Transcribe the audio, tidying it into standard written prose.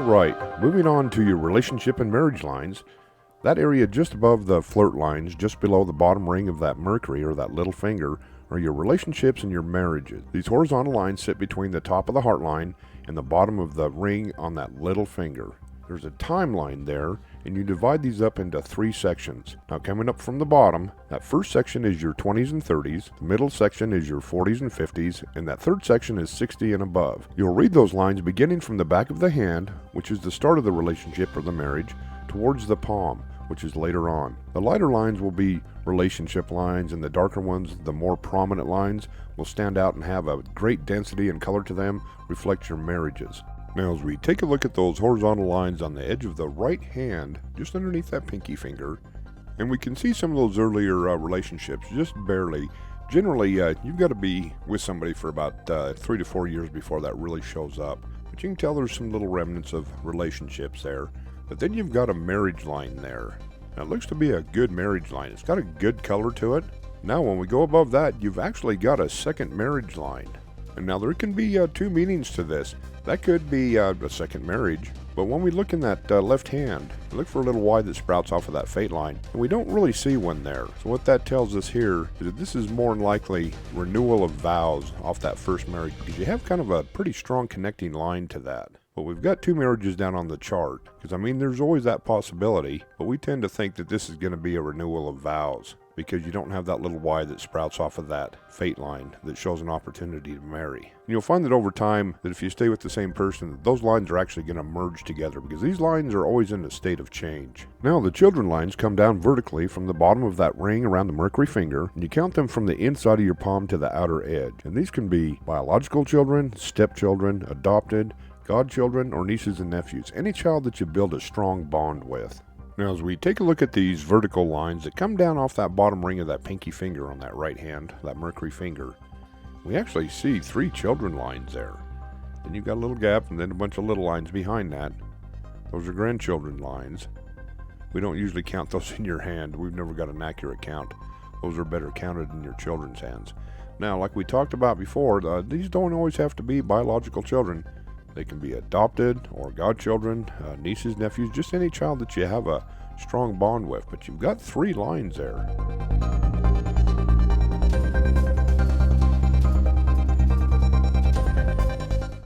Alright, moving on to your relationship and marriage lines. That area just above the flirt lines, just below the bottom ring of that Mercury or that little finger, are your relationships and your marriages. These horizontal lines sit between the top of the heart line and the bottom of the ring on that little finger. There's a timeline there, and you divide these up into 3 sections. Now coming up from the bottom, that first section is your 20s and 30s, the middle section is your 40s and 50s, and that third section is 60 and above. You'll read those lines beginning from the back of the hand, which is the start of the relationship or the marriage, towards the palm, which is later on. The lighter lines will be relationship lines, and the darker ones, the more prominent lines, will stand out and have a great density and color to them, reflect your marriages. Now as we take a look at those horizontal lines on the edge of the right hand, just underneath that pinky finger, and we can see some of those earlier relationships, just barely. Generally, you've got to be with somebody for about 3 to 4 years before that really shows up. But you can tell there's some little remnants of relationships there. But then you've got a marriage line there. Now it looks to be a good marriage line. It's got a good color to it. Now when we go above that, you've actually got a second marriage line. And now there can be 2 meanings to this. That could be a second marriage. But when we look in that left hand, look for a little Y that sprouts off of that fate line. And we don't really see one there. So what that tells us here is that this is more than likely renewal of vows off that first marriage, because you have kind of a pretty strong connecting line to that. But we've got 2 marriages down on the chart, because I mean there's always that possibility, but we tend to think that this is going to be a renewal of vows, because you don't have that little Y that sprouts off of that fate line that shows an opportunity to marry. And you'll find that over time, that if you stay with the same person, those lines are actually going to merge together, because these lines are always in a state of change. Now the children lines come down vertically from the bottom of that ring around the Mercury finger, and you count them from the inside of your palm to the outer edge. And these can be biological children, stepchildren, adopted, godchildren, or nieces and nephews, any child that you build a strong bond with. Now as we take a look at these vertical lines that come down off that bottom ring of that pinky finger on that right hand, that Mercury finger, we actually see 3 children lines there. Then you've got a little gap and then a bunch of little lines behind that. Those are grandchildren lines. We don't usually count those in your hand. We've never got an accurate count. Those are better counted in your children's hands. Now like we talked about before, these don't always have to be biological children. They can be adopted or godchildren, nieces, nephews, just any child that you have a strong bond with. But you've got 3 lines there.